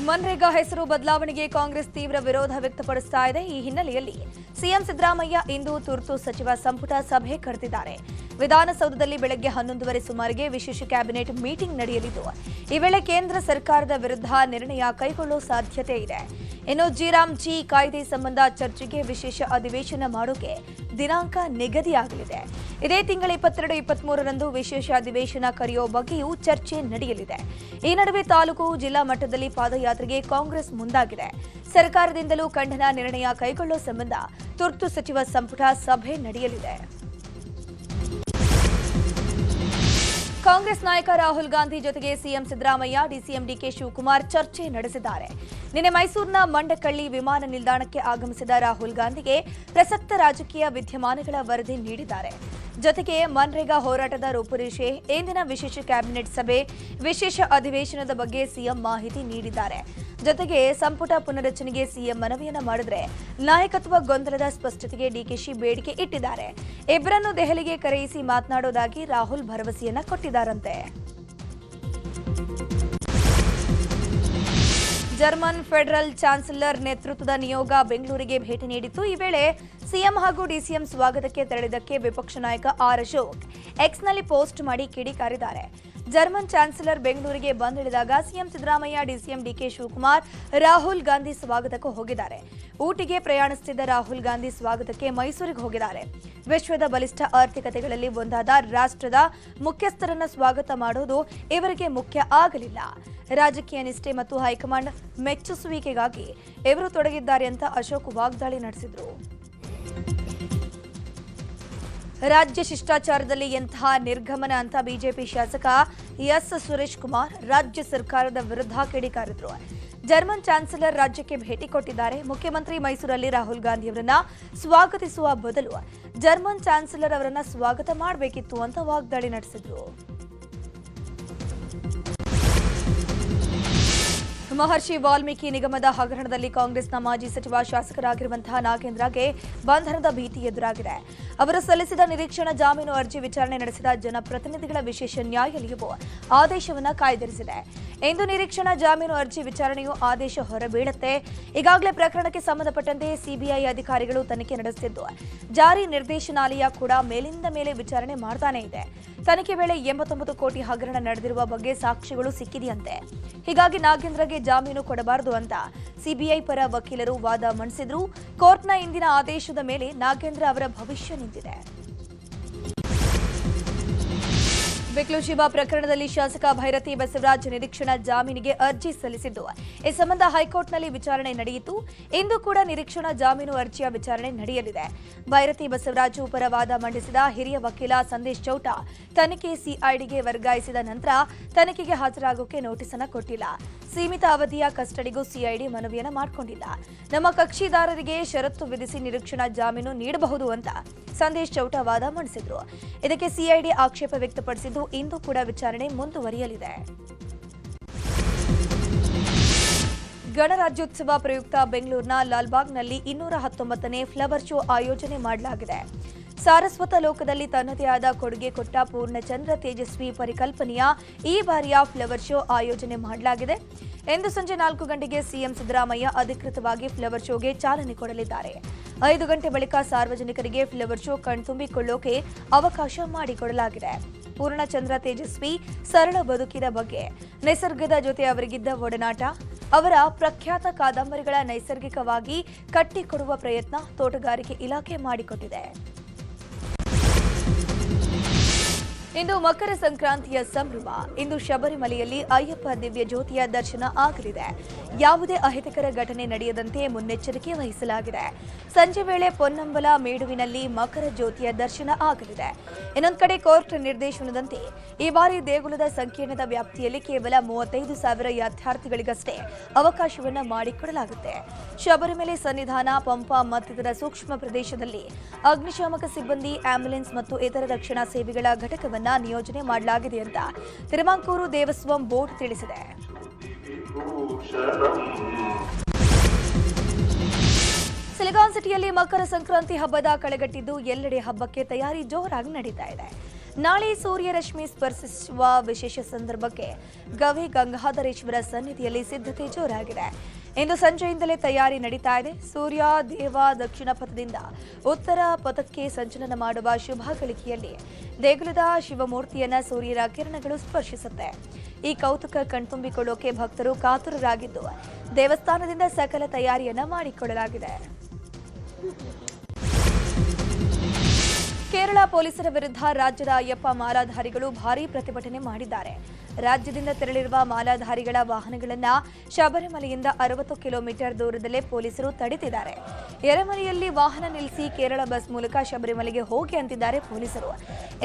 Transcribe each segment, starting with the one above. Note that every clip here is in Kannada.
ಮನ್ರೇಗಾ ಹೆಸರು ಬದಲಾವಣೆಗೆ ಕಾಂಗ್ರೆಸ್ ತೀವ್ರ ವಿರೋಧ ವ್ಯಕ್ತಪಡಿಸುತ್ತಾ ಇದೆ. ಈ ಹಿನ್ನೆಲೆಯಲ್ಲಿ ಸಿಎಂ ಸಿದ್ದರಾಮಯ್ಯ ಇಂದು ತುರ್ತು ಸಚಿವ ಸಂಪುಟ ಸಭೆ ಕರೆದಿದ್ದಾರೆ. ವಿಧಾನಸೌಧದಲ್ಲಿ ಬೆಳಗ್ಗೆ 11:30 ಸುಮಾರಿಗೆ ವಿಶೇಷ ಕ್ಯಾಬಿನೆಟ್ ಮೀಟಿಂಗ್ ನಡೆಯಲಿದ್ದು, ಈ ವೇಳೆ ಕೇಂದ್ರ ಸರ್ಕಾರದ ವಿರುದ್ಧ ನಿರ್ಣಯ ಕೈಗೊಳ್ಳುವ ಸಾಧ್ಯತೆ ಇದೆ. ಇನ್ನು ಜಿ ಕಾಯ್ದೆ ಸಂಬಂಧ ಚರ್ಚೆಗೆ ವಿಶೇಷ ಅಧಿವೇಶನ ಮಾಡೋಕೆ ದಿನಾಂಕ ನಿಗದಿಯಾಗಲಿದೆ. ಇದೇ ತಿಂಗಳ 22-23ರಂದು ವಿಶೇಷ ಅಧಿವೇಶನ ಕರೆಯುವ ಬಗ್ಗೆಯೂ ಚರ್ಚೆ ನಡೆಯಲಿದೆ. ಈ ನಡುವೆ ತಾಲೂಕು ಜಿಲ್ಲಾ ಮಟ್ಟದಲ್ಲಿ ಪಾದಯಾತ್ರೆಗೆ ಕಾಂಗ್ರೆಸ್ ಮುಂದಾಗಿದೆ. ಸರ್ಕಾರದಿಂದಲೂ ಖಂಡನ ನಿರ್ಣಯ ಕೈಗೊಳ್ಳುವ ಸಂಬಂಧ ತುರ್ತು ಸಚಿವ ಸಂಪುಟ ಸಭೆ ನಡೆಯಲಿದೆ. ಕಾಂಗ್ರೆಸ್ ನಾಯಕ ರಾಹುಲ್ ಗಾಂಧಿ ಜೊತೆಗೆ CM Siddaramaiah, DCM DK Shivakumar ಚರ್ಚೆ ನಡೆಸಿದ್ದಾರೆ. ನಿನ್ನೆ ಮೈಸೂರಿನ ಮಂಡಕಳ್ಳಿ ವಿಮಾನ ನಿಲ್ದಾಣಕ್ಕೆ ಆಗಮಿಸಿದ ರಾಹುಲ್ ಗಾಂಧಿಗೆ ಪ್ರಸಕ್ತ ರಾಜಕೀಯ ವಿದ್ಯಮಾನಗಳ ವರದಿ ನೀಡಿದ್ದಾರೆ. ಜೊತೆಗೆ ಮನ್ರೇಗಾ ಹೋರಾಟದ ರೂಪುರೇಷೆ, ಇಂದಿನ ವಿಶೇಷ ಕ್ಯಾಬಿನೆಟ್ ಸಭೆ, ವಿಶೇಷ ಅಧಿವೇಶನದ ಬಗ್ಗೆ ಸಿಎಂ ಮಾಹಿತಿ ನೀಡಿದ್ದಾರೆ. ಜೊತೆಗೆ ಸಂಪುಟ ಪುನರಚನೆಗೆ ಸಿಎಂ ಮನವಿಯನ್ನ ಮಾಡಿದ್ರೆ ನಾಯಕತ್ವ ಗೊಂದಲದ ಸ್ಪಷ್ಟತೆಗೆ ಡಿಕೆಶಿ ಬೇಡಿಕೆ ಇಟ್ಟಿದ್ದಾರೆ. ಇಬ್ಬರನ್ನು ದೆಹಲಿಗೆ ಕರೆಯಿಸಿ ಮಾತನಾಡೋದಾಗಿ ರಾಹುಲ್ ಭರವಸೆಯನ್ನ ಕೊಟ್ಟಿದ್ದಾರಂತೆ. ಜರ್ಮನ್ ಫೆಡರಲ್ ಚಾನ್ಸಲರ್ ನೇತೃತ್ವದ ನಿಯೋಗ ಬೆಂಗಳೂರಿಗೆ ಭೇಟಿ ನೀಡಿತ್ತು. ಈ ವೇಳೆ ಸಿಎಂ ಹಾಗೂ ಡಿಸಿಎಂ ಸ್ವಾಗತಕ್ಕೆ ತೆರಳಿದ್ದಕ್ಕೆ ವಿಪಕ್ಷ ನಾಯಕ ಆರ್ ಅಶೋಕ್ ಎಕ್ಸ್ನಲ್ಲಿ ಪೋಸ್ಟ್ ಮಾಡಿ ಕಿಡಿಕಾರಿದ್ದಾರೆ. ಜರ್ಮನ್ ಚಾನ್ಸಲರ್ ಬೆಂಗಳೂರಿಗೆ ಬಂದಿಳಿದಾಗ CM Siddaramaiah, DCM DK Shivakumar Rahul Gandhi ಸ್ವಾಗತಕ್ಕೂ ಹೋಗಿದ್ದಾರೆ. ಊಟಿಗೆ ಪ್ರಯಾಣಿಸುತ್ತಿದ್ದ ರಾಹುಲ್ ಗಾಂಧಿ ಸ್ವಾಗತಕ್ಕೆ ಮೈಸೂರಿಗೆ ಹೋಗಿದ್ದಾರೆ. ವಿಶ್ವದ ಬಲಿಷ್ಠ ಆರ್ಥಿಕತೆಗಳಲ್ಲಿ ಒಂದಾದ ರಾಷ್ಟ್ರದ ಮುಖ್ಯಸ್ಥರನ್ನ ಸ್ವಾಗತ ಮಾಡೋದು ಇವರಿಗೆ ಮುಖ್ಯ ಆಗಲಿಲ್ಲ. ರಾಜಕೀಯ ನಿಷ್ಠೆ ಮತ್ತು ಹೈಕಮಾಂಡ್ ಮೆಚ್ಚುಸುವಿಕೆಗಾಗಿ ಇವರು ತೊಡಗಿದ್ದಾರೆ ಅಂತ ಅಶೋಕ್ ವಾಗ್ದಾಳಿ ನಡೆಸಿದರು. ರಾಜ್ಯ ಶಿಷ್ಟಾಚಾರದಲ್ಲಿ ಎಂತಹ ನಿರ್ಗಮನ ಅಂತ ಬಿಜೆಪಿ ಶಾಸಕ ಎಸ್ ಸುರೇಶ್ ಕುಮಾರ್ ರಾಜ್ಯ ಸರ್ಕಾರದ ವಿರುದ್ಧ ಕಿಡಿಕಾರಿದ್ರು. ಜರ್ಮನ್ ಚಾನ್ಸಲರ್ ರಾಜ್ಯಕ್ಕೆ ಭೇಟಿ ಕೊಟ್ಟಿದ್ದಾರೆ. ಮುಖ್ಯಮಂತ್ರಿ ಮೈಸೂರಲ್ಲಿ ರಾಹುಲ್ ಗಾಂಧಿ ಅವರನ್ನ ಸ್ವಾಗತಿಸುವ ಬದಲು ಜರ್ಮನ್ ಚಾನ್ಸಲರ್ ಅವರನ್ನ ಸ್ವಾಗತ ಮಾಡಬೇಕಿತ್ತು ಅಂತ ವಾಗ್ದಾಳಿ ನಡೆಸಿದ್ರು. ಮಹರ್ಷಿ ವಾಲ್ಮೀಕಿ ನಿಗಮದ ಹಗರಣದಲ್ಲಿ ಕಾಂಗ್ರೆಸ್ನ ಮಾಜಿ ಸಚಿವ ಶಾಸಕರಾಗಿರುವಂತಹ ನಾಗೇಂದ್ರಗೆ ಬಂಧನದ ಭೀತಿ ಎದುರಾಗಿದೆ. ಅವರು ಸಲ್ಲಿಸಿದ ನಿರೀಕ್ಷಣಾ ಜಾಮೀನು ಅರ್ಜಿ ವಿಚಾರಣೆ ನಡೆಸಿದ ಜನಪ್ರತಿನಿಧಿಗಳ ವಿಶೇಷ ನ್ಯಾಯಾಲಯವು ಆದೇಶವನ್ನು ಕಾಯ್ದಿರಿಸಿದೆ. ಇಂದು ನಿರೀಕ್ಷಣಾ ಜಾಮೀನು ಅರ್ಜಿ ವಿಚಾರಣೆಯು ಆದೇಶ ಹೊರಬೀಳುತ್ತೆ. ಈಗಾಗಲೇ ಪ್ರಕರಣಕ್ಕೆ ಸಂಬಂಧಪಟ್ಟಂತೆ ಸಿಬಿಐ ಅಧಿಕಾರಿಗಳು ತನಿಖೆ ನಡೆಸುತ್ತಿದ್ದು, ಜಾರಿ ನಿರ್ದೇಶನಾಲಯ ಕೂಡ ಮೇಲಿಂದ ಮೇಲೆ ವಿಚಾರಣೆ ಮಾಡ್ತಾನೇ ಇದೆ. ತನಿಖೆ ವೇಳೆ 89 ಕೋಟಿ ಹಗರಣ ನಡೆದಿರುವ ಬಗ್ಗೆ ಸಾಕ್ಷ್ಯಗಳು ಸಿಕ್ಕಿದೆಯಂತೆ. ಹೀಗಾಗಿ ನಾಗೇಂದ್ರಗೆ ಜಾಮೀನು ಕೊಡಬಾರದು ಅಂತ ಸಿಬಿಐ ಪರ ವಕೀಲರು ವಾದ ಮಂಡಿಸಿದ್ರು. ಕೋರ್ಟ್ನ ಇಂದಿನ ಆದೇಶದ ಮೇಲೆ ನಾಗೇಂದ್ರ ಅವರ ಭವಿಷ್ಯ ನಿಂತಿದೆ. ಬಿಕ್ಲುಶಿಬಾ ಪ್ರಕರಣದಲ್ಲಿ ಶಾಸಕ ಭೈರತಿ ಬಸವರಾಜ್ ನಿರೀಕ್ಷಣಾ ಜಾಮೀನಿಗೆ ಅರ್ಜಿ ಸಲ್ಲಿಸಿದ್ದು, ಈ ಸಂಬಂಧ ಹೈಕೋರ್ಟ್ನಲ್ಲಿ ವಿಚಾರಣೆ ನಡೆಯಿತು. ಇಂದು ಕೂಡ ನಿರೀಕ್ಷಣಾ ಜಾಮೀನು ಅರ್ಜಿಯ ವಿಚಾರಣೆ ನಡೆಯಲಿದೆ. ಭೈರತಿ ಬಸವರಾಜು ಪರ ವಾದ ಮಂಡಿಸಿದ ಹಿರಿಯ ವಕೀಲ ಸಂದೇಶ್ ಚೌಟ ತನಿಖೆ ಸಿಐಡಿಗೆ ವರ್ಗಾಯಿಸಿದ ನಂತರ ತನಿಖೆಗೆ ಹಾಜರಾಗೋಕೆ ನೋಟಿಸ್ ಅನ್ನು ಕೊಟ್ಟಿಲ್ಲ. ಸೀಮಿತ ಅವಧಿಯ ಕಸ್ಟಡಿಗೂ ಸಿಐಡಿ ಮನವಿಯನ್ನು ಮಾಡಿಕೊಂಡಿಲ್ಲ. ನಮ್ಮ ಕಕ್ಷಿದಾರರಿಗೆ ಷರತ್ತು ವಿಧಿಸಿ ನಿರೀಕ್ಷಣಾ ಜಾಮೀನು ನೀಡಬಹುದು ಅಂತ ಸಂದೇಶ್ ಚೌಟ ವಾದ ಮಂಡಿಸಿದ್ರು. ಇದಕ್ಕೆ ಸಿಐಡಿ ಆಕ್ಷೇಪ ವ್ಯಕ್ತಪಡಿಸಿದ್ದು, ಇಂದು ಕೂಡ ವಿಚಾರಣೆ ಮುಂದುವರಿಯಲಿದೆ. ಗಣರಾಜ್ಯೋತ್ಸವ ಪ್ರಯುಕ್ತ ಬೆಂಗಳೂರಿನ ಲಾಲ್ಬಾಗ್ನಲ್ಲಿ 219ನೇ ಫ್ಲವರ್ ಶೋ ಆಯೋಜನೆ ಮಾಡಲಾಗಿದೆ. ಸಾರಸ್ವತ ಲೋಕದಲ್ಲಿ ತನ್ನದೇ ಆದ ಕೊಡುಗೆ ಕೊಟ್ಟ ಪೂರ್ಣಚಂದ್ರ ತೇಜಸ್ವಿ ಪರಿಕಲ್ಪನೆಯ ಈ ಬಾರಿಯ ಫ್ಲವರ್ ಶೋ ಆಯೋಜನೆ ಮಾಡಲಾಗಿದೆ. ಇಂದು ಸಂಜೆ 4 ಗಂಟೆಗೆ ಸಿಎಂ ಸಿದ್ದರಾಮಯ್ಯ ಅಧಿಕೃತವಾಗಿ ಫ್ಲವರ್ ಶೋಗೆ ಚಾಲನೆ ಕೊಡಲಿದ್ದಾರೆ. 5 ಗಂಟೆ ಬಳಿಕ ಸಾರ್ವಜನಿಕರಿಗೆ ಫ್ಲವರ್ ಶೋ ಕಣ್ತುಂಬಿಕೊಳ್ಳೋಕೆ ಅವಕಾಶ ಮಾಡಿಕೊಡಲಾಗಿದೆ. ಪೂರ್ಣಚಂದ್ರ ತೇಜಸ್ವಿ ಸರಳ ಬದುಕಿನ ಬಗ್ಗೆ, ನಿಸರ್ಗದ ಜೊತೆ ಅವರಿಗಿದ್ದ ಒಡನಾಟ, ಅವರ ಪ್ರಖ್ಯಾತ ಕಾದಂಬರಿಗಳ ನೈಸರ್ಗಿಕವಾಗಿ ಕಟ್ಟಿಕೊಡುವ ಪ್ರಯತ್ನ ತೋಟಗಾರಿಕೆ ಇಲಾಖೆ ಮಾಡಿಕೊಟ್ಟಿದೆ. ಇಂದು ಮಕರ ಸಂಕ್ರಾಂತಿಯ ಸಂಭ್ರಮ. ಇಂದು ಶಬರಿಮಲೆಯಲ್ಲಿ ಅಯ್ಯಪ್ಪ ದಿವ್ಯ ಜ್ಯೋತಿಯ ದರ್ಶನ ಆಗಲಿದೆ. ಯಾವುದೇ ಅಹಿತಕರ ಘಟನೆ ನಡೆಯದಂತೆ ಮುನ್ನೆಚ್ಚರಿಕೆ ವಹಿಸಲಾಗಿದೆ. ಸಂಜೆ ವೇಳೆ ಪೊನ್ನಂಬಲ ಮೇಡುವಿನಲ್ಲಿ ಮಕರ ಜ್ಯೋತಿಯ ದರ್ಶನ ಆಗಲಿದೆ. ಇನ್ನೊಂದು ಕಡೆ ಕೋರ್ಟ್ ನಿರ್ದೇಶನದಂತೆ ಈ ಬಾರಿ ದೇಗುಲದ ಸಂಕೀರ್ಣದ ವ್ಯಾಪ್ತಿಯಲ್ಲಿ ಕೇವಲ 35,000 ಯಾತ್ರಾರ್ಥಿಗಳಿಗಷ್ಟೇ ಅವಕಾಶವನ್ನು ಮಾಡಿಕೊಡಲಾಗುತ್ತೆ. ಶಬರಿಮಲೆ ಸನ್ನಿಧಾನ, ಪಂಪಾ ಮತ್ತಿತರ ಸೂಕ್ಷ್ಮ ಪ್ರದೇಶದಲ್ಲಿ ಅಗ್ನಿಶಾಮಕ ಸಿಬ್ಬಂದಿ, ಆಂಬ್ಯುಲೆನ್ಸ್ ಮತ್ತು ಇತರ ರಕ್ಷಣಾ ಸೇವೆಗಳ ಘಟಕವನ್ನು ನಿಯೋಜನೆ ಮಾಡಲಾಗಿದೆ ಅಂತ ತಿರುಮಾಂಕೂರು ದೇವಸ್ವಂ ಬೋರ್ಡ್ ತಿಳಿಸಿದೆ. ಸಿಲಿಕಾನ್ ಸಿಟಿಯಲ್ಲಿ ಮಕರ ಸಂಕ್ರಾಂತಿ ಹಬ್ಬದ ಕಳೆಗಟ್ಟಿದ್ದು ಎಲ್ಲೆಡೆ ಹಬ್ಬಕ್ಕೆ ತಯಾರಿ ಜೋರಾಗಿ ನಡೀತಾ ಇದೆ. ನಾಳೆ ಸೂರ್ಯರಶ್ಮಿ ಸ್ಪರ್ಶಿಸುವ ವಿಶೇಷ ಸಂದರ್ಭಕ್ಕೆ ಗವಿ ಗಂಗಾಧರೇಶ್ವರ ಸನ್ನಿಧಿಯಲ್ಲಿ ಸಿದ್ಧತೆ ಜೋರಾಗಿದೆ. ಇಂದು ಸಂಜೆಯಿಂದಲೇ ತಯಾರಿ ನಡೀತಾ ಇದೆ. ಸೂರ್ಯ ದೇವ ದಕ್ಷಿಣ ಪಥದಿಂದ ಉತ್ತರ ಪಥಕ್ಕೆ ಸಂಚಲನ ಮಾಡುವ ಶುಭ ಗಳಿಗೆಯಲ್ಲಿ ದೇಗುಲದ ಶಿವಮೂರ್ತಿಯನ್ನ ಸೂರ್ಯನ ಕಿರಣಗಳು ಸ್ಪರ್ಶಿಸುತ್ತೆ. ಈ ಕೌತುಕ ಕಣ್ತುಂಬಿಕೊಳ್ಳೋಕೆ ಭಕ್ತರು ಕಾತುರರಾಗಿದ್ದು ದೇವಸ್ಥಾನದಿಂದ ಸಕಲ ತಯಾರಿಯನ್ನ ಮಾಡಿಕೊಳ್ಳಲಾಗಿದೆ. ಕೇರಳ ಪೊಲೀಸರ ವಿರುದ್ಧ ರಾಜ್ಯದ ಅಯ್ಯಪ್ಪ ಮಾಲಾಧಾರಿಗಳು ಭಾರೀ ಪ್ರತಿಭಟನೆ ಮಾಡಿದ್ದಾರೆ. ರಾಜ್ಯದಿಂದ ತೆರಳಿರುವ ಮಾಲಾಧಾರಿಗಳ ವಾಹನಗಳನ್ನು ಶಬರಿಮಲೆಯಿಂದ 60 ಕಿಲೋಮೀಟರ್ ದೂರದಲ್ಲೇ ಪೊಲೀಸರು ತಡೆದಿದ್ದಾರೆ. ಯರಮನೆಯಲ್ಲಿ ವಾಹನ ನಿಲ್ಲಿಸಿ ಕೇರಳ ಬಸ್ ಮೂಲಕ ಶಬರಿಮಲೆಗೆ ಹೋಗಿ ಅಂತಿದ್ದಾರೆ ಪೊಲೀಸರು.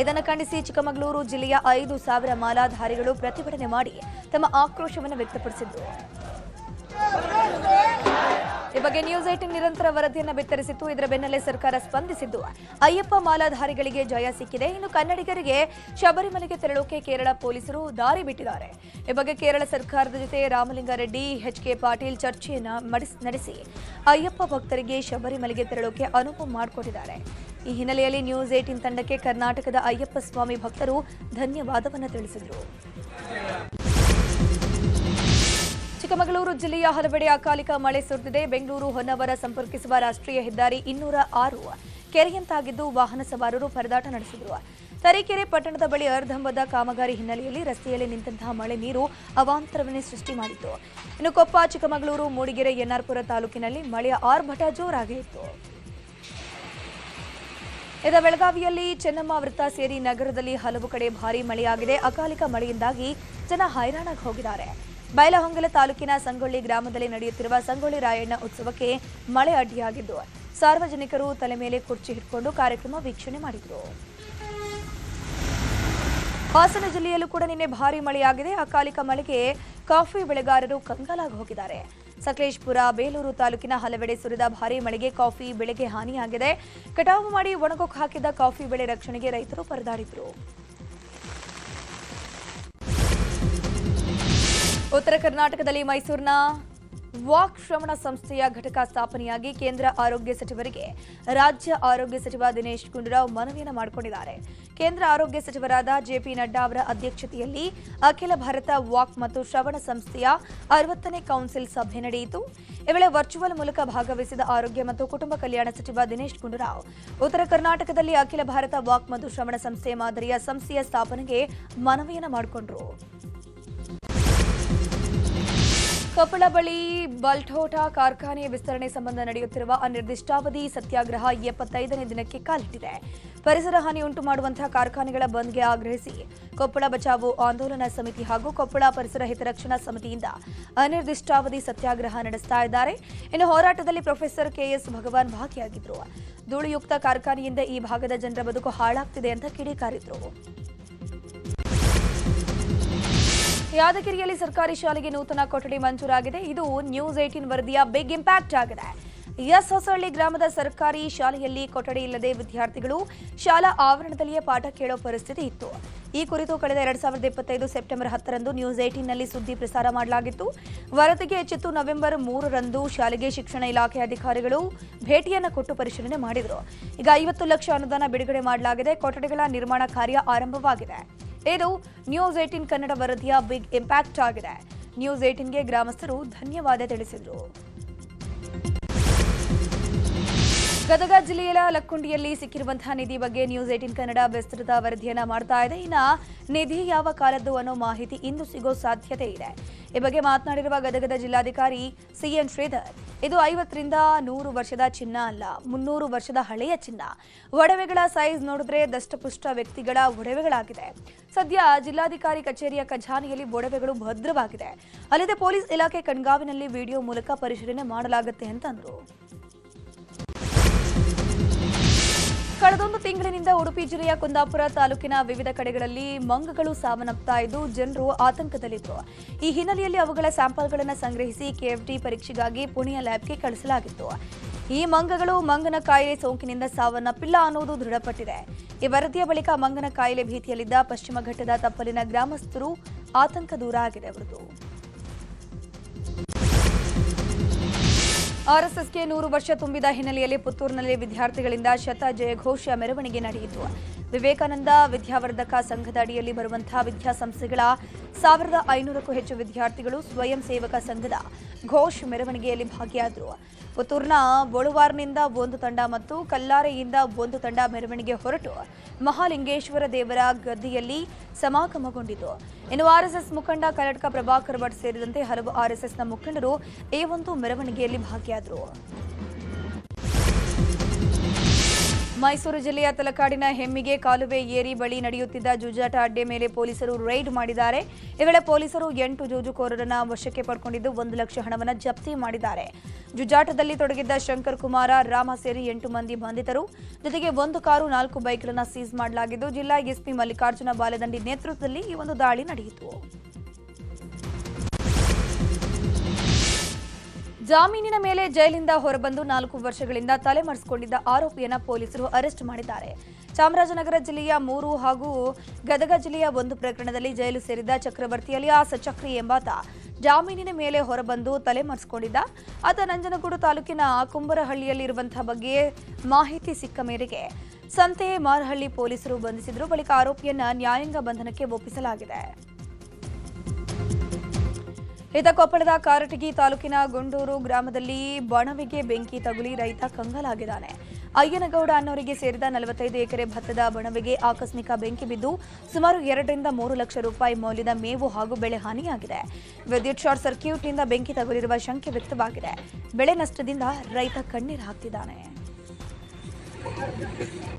ಇದನ್ನು ಖಂಡಿಸಿ ಚಿಕ್ಕಮಗಳೂರು ಜಿಲ್ಲೆಯ 5,000 ಮಾಲಾಧಾರಿಗಳು ಪ್ರತಿಭಟನೆ ಮಾಡಿ ತಮ್ಮ ಆಕ್ರೋಶವನ್ನು ವ್ಯಕ್ತಪಡಿಸಿದರು. ಈ ಬಗ್ಗೆ ನ್ಯೂಸ್ 18 ನಿರಂತರ ವರದಿಯನ್ನು ಬಿತ್ತರಿಸಿತ್ತು. ಇದರ ಬೆನ್ನಲ್ಲೇ ಸರ್ಕಾರ ಸ್ಪಂದಿಸಿದ್ದು ಅಯ್ಯಪ್ಪ ಮಾಲಾಧಾರಿಗಳಿಗೆ ಜಯ ಸಿಕ್ಕಿದೆ. ಇನ್ನು ಕನ್ನಡಿಗರಿಗೆ ಶಬರಿಮಲೆಗೆ ತೆರಳೋಕೆ ಕೇರಳ ಪೊಲೀಸರು ದಾರಿ ಬಿಟ್ಟಿದ್ದಾರೆ. ಈ ಬಗ್ಗೆ ಕೇರಳ ಸರ್ಕಾರದ ಜೊತೆ ರಾಮಲಿಂಗಾರೆಡ್ಡಿ, HK ಪಾಟೀಲ್ ಚರ್ಚೆಯನ್ನು ನಡೆಸಿ ಅಯ್ಯಪ್ಪ ಭಕ್ತರಿಗೆ ಶಬರಿಮಲೆಗೆ ತೆರಳೋಕೆ ಅನುವು ಮಾಡಿಕೊಟ್ಟಿದ್ದಾರೆ. ಈ ಹಿನ್ನೆಲೆಯಲ್ಲಿ ನ್ಯೂಸ್ 18 ತಂಡಕ್ಕೆ ಕರ್ನಾಟಕದ ಅಯ್ಯಪ್ಪ ಸ್ವಾಮಿ ಭಕ್ತರು ಧನ್ಯವಾದವನ್ನು ತಿಳಿಸಿದರು. ಚಿಕ್ಕಮಗಳೂರು ಜಿಲ್ಲೆಯ ಹಲವೆಡೆ ಅಕಾಲಿಕ ಮಳೆ ಸುರಿದಿದೆ. ಬೆಂಗಳೂರು ಹೊನ್ನಾವರ ಸಂಪರ್ಕಿಸುವ ರಾಷ್ಟ್ರೀಯ ಹೆದ್ದಾರಿ 206 ಕೆರೆಯಂತಾಗಿದ್ದು ವಾಹನ ಸವಾರರು ಪರದಾಟ ನಡೆಸಿದರು. ತರೀಕೆರೆ ಪಟ್ಟಣದ ಬಳಿ ಅರ್ಧಂಬದ ಕಾಮಗಾರಿ ಹಿನ್ನೆಲೆಯಲ್ಲಿ ರಸ್ತೆಯಲ್ಲಿ ನಿಂತಹ ಮಳೆ ನೀರು ಅವಾಂತರವನ್ನೇ ಸೃಷ್ಟಿ ಮಾಡಿತ್ತು. ಇನ್ನು ಕೊಪ್ಪ, ಚಿಕ್ಕಮಗಳೂರು, ಮೂಡಿಗೆರೆ, ಎನ್ಆರ್ಪುರ ತಾಲೂಕಿನಲ್ಲಿ ಮಳೆಯ ಆರ್ಭಟ ಜೋರಾಗಿತ್ತು. ಬೆಳಗಾವಿಯಲ್ಲಿ ಚೆನ್ನಮ್ಮ ವೃತ್ತ ಸೇರಿ ನಗರದಲ್ಲಿ ಹಲವು ಕಡೆ ಭಾರೀ ಮಳೆಯಾಗಿದೆ. ಅಕಾಲಿಕ ಮಳೆಯಿಂದಾಗಿ ಜನ ಹೈರಾಣಾಗಿ ಹೋಗಿದ್ದಾರೆ. ಬೈಲಹೊಂಗಲ ತಾಲೂಕಿನ ಸಂಗೊಳ್ಳಿ ಗ್ರಾಮದಲ್ಲಿ ನಡೆಯುತ್ತಿರುವ ಸಂಗೊಳ್ಳಿ ರಾಯಣ್ಣ ಉತ್ಸವಕ್ಕೆ ಮಳೆ ಅಡ್ಡಿಯಾಗಿದ್ದು ಸಾರ್ವಜನಿಕರು ತಲೆ ಮೇಲೆ ಕುರ್ಚಿ ಹಿಡ್ಕೊಂಡು ಕಾರ್ಯಕ್ರಮ ವೀಕ್ಷಣೆ ಮಾಡಿದರು. ಹಾಸನ ಜಿಲ್ಲೆಯಲ್ಲೂ ಕೂಡ ನಿನ್ನೆ ಭಾರೀ ಮಳೆಯಾಗಿದೆ. ಅಕಾಲಿಕ ಮಳೆಗೆ ಕಾಫಿ ಬೆಳೆಗಾರರು ಕಂಗಾಲಾಗಿ ಹೋಗಿದ್ದಾರೆ. ಸಕಲೇಶಪುರ, ಬೇಲೂರು ತಾಲೂಕಿನ ಹಲವೆಡೆ ಸುರಿದ ಭಾರೀ ಮಳೆಗೆ ಕಾಫಿ ಬೆಳೆಗೆ ಹಾನಿಯಾಗಿದೆ. ಕಟಾವು ಮಾಡಿ ಒಣಗೋಕ್ ಹಾಕಿದ ಕಾಫಿ ಬೆಳೆ ರಕ್ಷಣೆಗೆ ರೈತರು ಪರದಾಡಿದರು. ಉತ್ತರ ಕರ್ನಾಟಕದಲ್ಲಿ ಮೈಸೂರಿನ ವಾಕ್ ಶ್ರವಣ ಸಂಸ್ಥೆಯ ಘಟಕ ಸ್ಥಾಪನೆಯಾಗಿ ಕೇಂದ್ರ ಆರೋಗ್ಯ ಸಚಿವರಿಗೆ ರಾಜ್ಯ ಆರೋಗ್ಯ ಸಚಿವ ದಿನೇಶ್ ಗುಂಡೂರಾವ್ ಮನವಿಯನ್ನು ಮಾಡಿಕೊಂಡಿದ್ದಾರೆ. ಕೇಂದ್ರ ಆರೋಗ್ಯ ಸಚಿವರಾದ JP ನಡ್ಡಾ ಅವರ ಅಧ್ಯಕ್ಷತೆಯಲ್ಲಿ ಅಖಿಲ ಭಾರತ ವಾಕ್ ಮತ್ತು ಶ್ರವಣ ಸಂಸ್ಥೆಯ 60ನೇ ಕೌನ್ಸಿಲ್ ಸಭೆ ನಡೆಯಿತು. ಈ ವೇಳೆ ವರ್ಚುವಲ್ ಮೂಲಕ ಭಾಗವಹಿಸಿದ ಆರೋಗ್ಯ ಮತ್ತು ಕುಟುಂಬ ಕಲ್ಯಾಣ ಸಚಿವ ದಿನೇಶ್ ಗುಂಡೂರಾವ್ ಉತ್ತರ ಕರ್ನಾಟಕದಲ್ಲಿ ಅಖಿಲ ಭಾರತ ವಾಕ್ ಮತ್ತು ಶ್ರವಣ ಸಂಸ್ಥೆ ಮಾದರಿಯ ಸಂಸ್ಥೆಯ ಸ್ಥಾಪನೆಗೆ ಮನವಿಯನ್ನು ಮಾಡಿಕೊಂಡರು. ಕೊಪ್ಪಳ ಬಳಿ ಬಲ್ಟೋಟ ಕಾರ್ಖಾನೆ ವಿಸ್ತರಣೆ ಸಂಬಂಧ ನಡೆಯುತ್ತಿರುವ ಅನಿರ್ದಿಷ್ಟಾವಧಿ ಸತ್ಯಾಗ್ರಹ 75ನೇ ದಿನಕ್ಕೆ ಕಾಲಿಟ್ಟಿದೆ. ಪರಿಸರ ಹಾನಿ ಉಂಟು ಮಾಡುವಂತಹ ಕಾರ್ಖಾನೆಗಳ ಬಂದ್ಗೆ ಆಗ್ರಹಿಸಿ ಕೊಪ್ಪಳ ಬಚಾವೋ ಆಂದೋಲನ ಸಮಿತಿ ಹಾಗೂ ಕೊಪ್ಪಳ ಪರಿಸರ ಹಿತರಕ್ಷಣಾ ಸಮಿತಿಯಿಂದ ಅನಿರ್ದಿಷ್ಟಾವಧಿ ಸತ್ಯಾಗ್ರಹ ನಡೆಸ್ತಾ ಇದ್ದಾರೆ. ಇನ್ನು ಹೋರಾಟದಲ್ಲಿ ಪ್ರೊಫೆಸರ್ KS ಭಗವಾನ್ ಭಾಗಿಯಾಗಿದ್ದರು. ಧೂಳುಯುಕ್ತ ಕಾರ್ಖಾನೆಯಿಂದ ಈ ಭಾಗದ ಜನರ ಬದುಕು ಹಾಳಾಗ್ತಿದೆ ಅಂತ ಕಿಡಿಕಾರಿದ್ರು. ಯಾದಗಿರಿಯಲ್ಲಿ ಸರ್ಕಾರಿ ಶಾಲೆಗೆ ನೂತನ ಕೊಠಡಿ ಮಂಜೂರಾಗಿದೆ. ಇದು ನ್ಯೂಸ್ 18 ವರದಿಯ ಬಿಗ್ ಇಂಪ್ಯಾಕ್ಟ್ ಆಗಿದೆ. ಹೊಸಹಳ್ಳಿ ಗ್ರಾಮದ ಸರ್ಕಾರಿ ಶಾಲೆಯಲ್ಲಿ ಕೊಠಡಿ ಇಲ್ಲದೆ ವಿದ್ಯಾರ್ಥಿಗಳು ಶಾಲಾ ಆವರಣದಲ್ಲಿಯೇ ಪಾಠ ಕೇಳೋ ಪರಿಸ್ಥಿತಿ ಇತ್ತು. ಈ ಕುರಿತು ಕಳೆದ 2025 ಸೆಪ್ಟೆಂಬರ್ 10ರಂದು ನ್ಯೂಸ್ 18ನಲ್ಲಿ ಸುದ್ದಿ ಪ್ರಸಾರ ಮಾಡಲಾಗಿತ್ತು. ವರದಿಗೆ ಎಚ್ಚೆತ್ತು ನವೆಂಬರ್ 3ರಂದು ಶಾಲೆಗೆ ಶಿಕ್ಷಣ ಇಲಾಖೆ ಅಧಿಕಾರಿಗಳು ಭೇಟಿಯನ್ನು ಕೊಟ್ಟು ಪರಿಶೀಲನೆ ಮಾಡಿದರು. ಈಗ 50 ಲಕ್ಷ ಅನುದಾನ ಬಿಡುಗಡೆ ಮಾಡಲಾಗಿದೆ. ಕೊಠಡಿಗಳ ನಿರ್ಮಾಣ ಕಾರ್ಯ ಆರಂಭವಾಗಿದೆ. ಇದು ನ್ಯೂಸ್ 18 ಕನ್ನಡ ವರದಿಯ ಬಿಗ್ ಇಂಪ್ಯಾಕ್ಟ್ ಆಗಿದೆ. ನ್ಯೂಸ್ 18ಗೆ ಗ್ರಾಮಸ್ಥರು ಧನ್ಯವಾದ ತಿಳಿಸಿದರು. ಗದಗ ಜಿಲ್ಲೆಯ ಲಕ್ಕುಂಡಿಯಲ್ಲಿ ಸಿಕ್ಕಿರುವಂತಹ ನಿಧಿ ಬಗ್ಗೆ ನ್ಯೂಸ್ 18 ಕನ್ನಡ ವಿಸ್ತೃತ ವರದಿಯನ್ನ ಮಾಡ್ತಾ ಇದೆ. ಇನ್ನು ನಿಧಿ ಯಾವ ಕಾಲದ್ದು ಅನ್ನೋ ಮಾಹಿತಿ ಇಂದು ಸಿಗೋ ಸಾಧ್ಯತೆ ಇದೆ. ಈ ಬಗ್ಗೆ ಮಾತನಾಡಿರುವ ಗದಗದ ಜಿಲ್ಲಾಧಿಕಾರಿ CN ಶ್ರೀಧರ್, ಇದು 50ರಿಂದ 100 ವರ್ಷದ ಚಿನ್ನ ಅಲ್ಲ, 300 ವರ್ಷದ ಹಳೆಯ ಚಿನ್ನ. ಒಡವೆಗಳ ಸೈಜ್ ನೋಡಿದ್ರೆ ದಷ್ಟಪುಷ್ಟ ವ್ಯಕ್ತಿಗಳ ಒಡವೆಗಳಾಗಿದೆ. ಸದ್ಯ ಜಿಲ್ಲಾಧಿಕಾರಿ ಕಚೇರಿಯ ಖಜಾನೆಯಲ್ಲಿ ಒಡವೆಗಳು ಭದ್ರವಾಗಿದೆ. ಅಲ್ಲದೆ ಪೊಲೀಸ್ ಇಲಾಖೆ ಕಣ್ಗಾವಿನಲ್ಲಿ ವಿಡಿಯೋ ಮೂಲಕ ಪರಿಶೀಲನೆ ಮಾಡಲಾಗುತ್ತೆ ಅಂತಂದ್ರು. ಕಳೆದೊಂದು ತಿಂಗಳಿನಿಂದ ಉಡುಪಿ ಜಿಲ್ಲೆಯ ಕುಂದಾಪುರ ತಾಲೂಕಿನ ವಿವಿಧ ಕಡೆಗಳಲ್ಲಿ ಮಂಗಗಳು ಸಾವನ್ನಪ್ತಾ ಇದ್ದು ಜನರು ಆತಂಕದಲ್ಲಿದ್ದರು. ಈ ಹಿನ್ನೆಲೆಯಲ್ಲಿ ಅವುಗಳ ಸ್ಯಾಂಪಲ್ಗಳನ್ನು ಸಂಗ್ರಹಿಸಿ KFT ಪರೀಕ್ಷೆಗಾಗಿ ಪುಣೆಯ ಲ್ಯಾಬ್ಗೆ ಕಳಿಸಲಾಗಿತ್ತು. ಈ ಮಂಗಗಳು ಮಂಗನ ಕಾಯಿಲೆ ಸೋಂಕಿನಿಂದ ಸಾವನ್ನಪ್ಪಿಲ್ಲ ಅನ್ನೋದು ದೃಢಪಟ್ಟಿದೆ. ಈ ವರದಿಯ ಬಳಿಕ ಮಂಗನ ಕಾಯಿಲೆ ಭೀತಿಯಲ್ಲಿದ್ದ ಪಶ್ಚಿಮ ಘಟ್ಟದ ತಪ್ಪಲಿನ ಗ್ರಾಮಸ್ಥರು ಆತಂಕ ದೂರ ಆಗಿದೆ ಅವರದು. RSSಗೆ 100 ವರ್ಷ ತುಂಬಿದ ಹಿನ್ನೆಲೆಯಲ್ಲಿ ಪುತ್ತೂರಿನಲ್ಲಿ ವಿದ್ಯಾರ್ಥಿಗಳಿಂದ ಶತ ಜಯಘೋಷ ಮೆರವಣಿಗೆ ನಡೆಯಿತು. ವಿವೇಕಾನಂದ ವಿದ್ಯಾವರ್ಧಕ ಸಂಘದ ಅಡಿಯಲ್ಲಿ ಬರುವಂತಹ ವಿದ್ಯಾಸಂಸ್ಥೆಗಳ 1500ಕ್ಕೂ ಹೆಚ್ಚು ವಿದ್ಯಾರ್ಥಿಗಳು ಸ್ವಯಂ ಸೇವಕ ಸಂಘದ ಘೋಷ್ ಮೆರವಣಿಗೆಯಲ್ಲಿ ಭಾಗಿಯಾದರು. ಪುತ್ತೂರಿನ ಬೋಳುವಾರ್ನಿಂದ ಒಂದು ತಂಡ ಮತ್ತು ಕಲ್ಲಾರೆಯಿಂದ ಒಂದು ತಂಡ ಮೆರವಣಿಗೆ ಹೊರಟು ಮಹಾಲಿಂಗೇಶ್ವರ ದೇವರ ಗದ್ದಿಯಲ್ಲಿ ಸಮಾಗಮಗೊಂಡಿತು. ಇನ್ನು ಆರ್ಎಸ್ಎಸ್ ಮುಖಂಡ ಕಲ್ಲಡ್ಕ ಪ್ರಭಾಕರ್ ಭಟ್ ಸೇರಿದಂತೆ ಹಲವು ಆರ್ಎಸ್ಎಸ್ನ ಮುಖಂಡರು ಈ ಒಂದು ಮೆರವಣಿಗೆಯಲ್ಲಿ ಭಾಗಿಯಾದರು. ಮೈಸೂರು ಜಿಲ್ಲೆಯ ತಲಕಾಡಿನ ಹೆಮ್ಮಿಗೆ ಕಾಲುವೆ ಏರಿ ಬಳಿ ನಡೆಯುತ್ತಿದ್ದ ಜೂಜಾಟ ಅಡ್ಡೆ ಮೇಲೆ ಪೊಲೀಸರು ರೈಡ್ ಮಾಡಿದ್ದಾರೆ. ಈ ವೇಳೆ ಪೊಲೀಸರು 8 ಜೂಜುಕೋರರನ್ನ ವಶಕ್ಕೆ ಪಡೆದುಕೊಂಡಿದ್ದು 1 ಲಕ್ಷ ಹಣವನ್ನು ಜಪ್ತಿ ಮಾಡಿದ್ದಾರೆ. ಜೂಜಾಟದಲ್ಲಿ ತೊಡಗಿದ್ದ ಶಂಕರ್ ಕುಮಾರ, ರಾಮ ಸೇರಿ 8 ಮಂದಿ ಬಂಧಿತರು. ಜೊತೆಗೆ 1 ಕಾರು, 4 ಬೈಕ್ಗಳನ್ನು ಸೀಸ್ ಮಾಡಲಾಗಿದ್ದು, ಜಿಲ್ಲಾ ಎಸ್ಪಿ ಮಲ್ಲಿಕಾರ್ಜುನ ಬಾಲದಂಡಿ ನೇತೃತ್ವದಲ್ಲಿ ಈ ಒಂದು ದಾಳಿ ನಡೆಯಿತು. ಜಾಮೀನಿನ ಮೇಲೆ ಜೈಲಿಂದ ಹೊರಬಂದು 4 ವರ್ಷಗಳಿಂದ ತಲೆಮರೆಸಿಕೊಂಡಿದ್ದ ಆರೋಪಿಯನ್ನ ಪೊಲೀಸರು ಅರೆಸ್ಟ್ ಮಾಡಿದ್ದಾರೆ. ಚಾಮರಾಜನಗರ ಜಿಲ್ಲೆಯ 3 ಹಾಗೂ ಗದಗ ಜಿಲ್ಲೆಯ 1 ಪ್ರಕರಣದಲ್ಲಿ ಜೈಲು ಸೇರಿದ್ದ ಚಕ್ರವರ್ತಿ ಅಲಿಯಾಸ್ ಚಕ್ರಿ ಎಂಬಾತ ಜಾಮೀನಿನ ಮೇಲೆ ಹೊರಬಂದು ತಲೆಮರೆಸಿಕೊಂಡಿದ್ದ. ಆತ ನಂಜನಗೂಡು ತಾಲೂಕಿನ ಕುಂಬರಹಳ್ಳಿಯಲ್ಲಿರುವಂತಹ ಬಗ್ಗೆ ಮಾಹಿತಿ ಸಿಕ್ಕ ಮೇರೆಗೆ ಸಂತೆ ಮಾರಹಳ್ಳಿ ಪೊಲೀಸರು ಬಂಧಿಸಿದ್ರು. ಬಳಿಕ ಆರೋಪಿಯನ್ನ ನ್ಯಾಯಾಂಗ ಬಂಧನಕ್ಕೆ ಒಪ್ಪಿಸಲಾಗಿದೆ. ಕೊಪ್ಪಳದ ಕಾರಟಗಿ ತಾಲೂಕಿನ ಗುಂಡೂರು ಗ್ರಾಮದಲ್ಲಿ ಬಣವೆಗೆ ಬೆಂಕಿ ತಗುಲಿ ರೈತ ಕಂಗಾಲಾಗಿದ್ದಾನೆ. ಅಯ್ಯನಗೌಡ ಅನ್ನೋರಿಗೆ ಸೇರಿದ 45 ಎಕರೆ ಭತ್ತದ ಬಣವೆಗೆ ಆಕಸ್ಮಿಕ ಬೆಂಕಿ ಬಿದ್ದು ಸುಮಾರು 2 ರಿಂದ 3 ಲಕ್ಷ ರೂಪಾಯಿ ಮೌಲ್ಯದ ಮೇವು ಹಾಗೂ ಬೆಳೆ ಹಾನಿಯಾಗಿದೆ. ವಿದ್ಯುತ್ ಶಾರ್ಟ್ ಸರ್ಕ್ಯೂಟ್ನಿಂದ ಬೆಂಕಿ ತಗುಲಿರುವ ಶಂಕೆ ವ್ಯಕ್ತವಾಗಿದೆ. ಬೆಳೆ ನಷ್ಟದಿಂದ ರೈತ ಕಣ್ಣೀರು ಹಾಕ್ತಿದ್ದಾನೆ.